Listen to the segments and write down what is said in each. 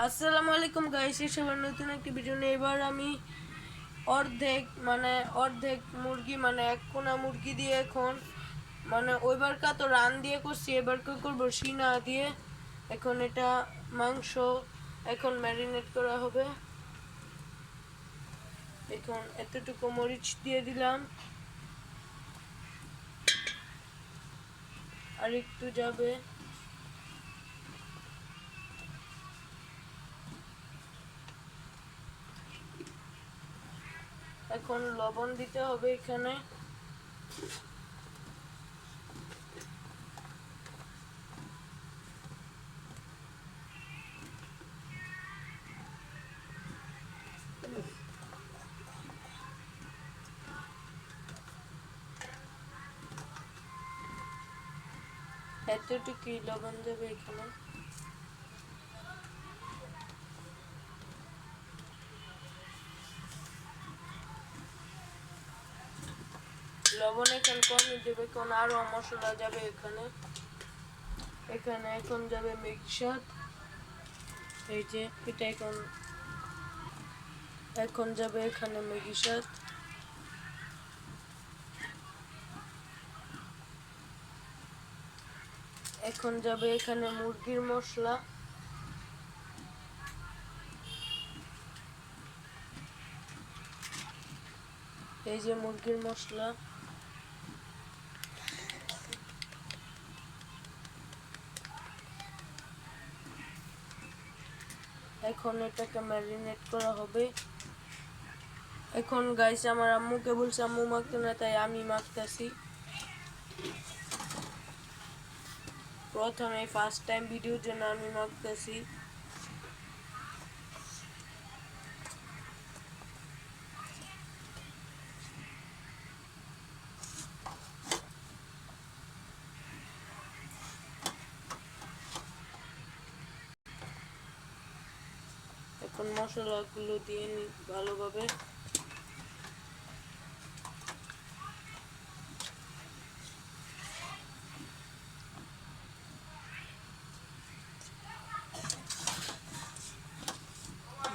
আসসালামু আলাইকুম গাইস, সবার নতুন একটি ভিডিও নিয়ে এবার আমি অর্ধেক মুরগি এক কোনা মুরগি দিয়ে এখন ওইবারকা তো রান দিয়ে করছি, এবারকে করবো সিনা দিয়ে। এখন এটা মাংস এখন ম্যারিনেট করা হবে। এখন এতটুকু মরিচ দিয়ে দিলাম, আর একটু যাবে। এখন লবণ দিতে হবে এখানে। এতটুকুই লবণ দেবে এখানে। লবণ এখন কমই দেবে, কারণ আরো মশলা যাবে এখানে। এখানে এখন যাবে মিক্সার, এই যে এটা এখন যাবে এখানে মিক্সার। এখন যাবে এখানে মুরগির মশলা। এই যে মুরগির মশলা। এখন এটাকে ম্যারিনেট করা হবে। এখন গাইস আমার আম্মুকে বলছে আম্মু মাখতে না, তাই আমি মাখতেছি। প্রথমে ফার্স্ট টাইম ভিডিওর জন্য আমি মাখতেছি। এখন মশলাগুলো দিয়ে নি ভালোভাবে।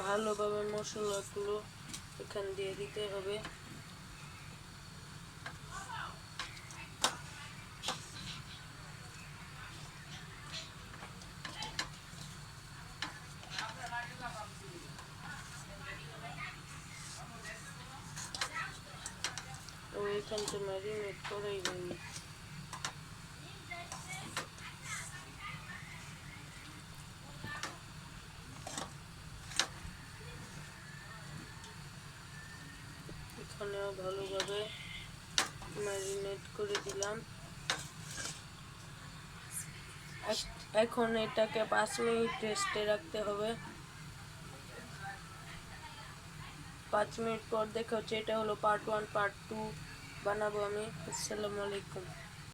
ভালোভাবে মশলাগুলো এখান দিয়ে দিতে হবে। এখানটা ম্যারিনেট করাই হয়নি। এখানেও ভালোভাবে ম্যারিনেট করে দিলাম। এখন এটাকে 5 মিনিট রেস্টে রাখতে হবে। 5 মিনিট পর দেখা হচ্ছে। এটা হলো পার্ট 1, পার্ট 2 বানাবো আমি। আসসালামু আলাইকুম।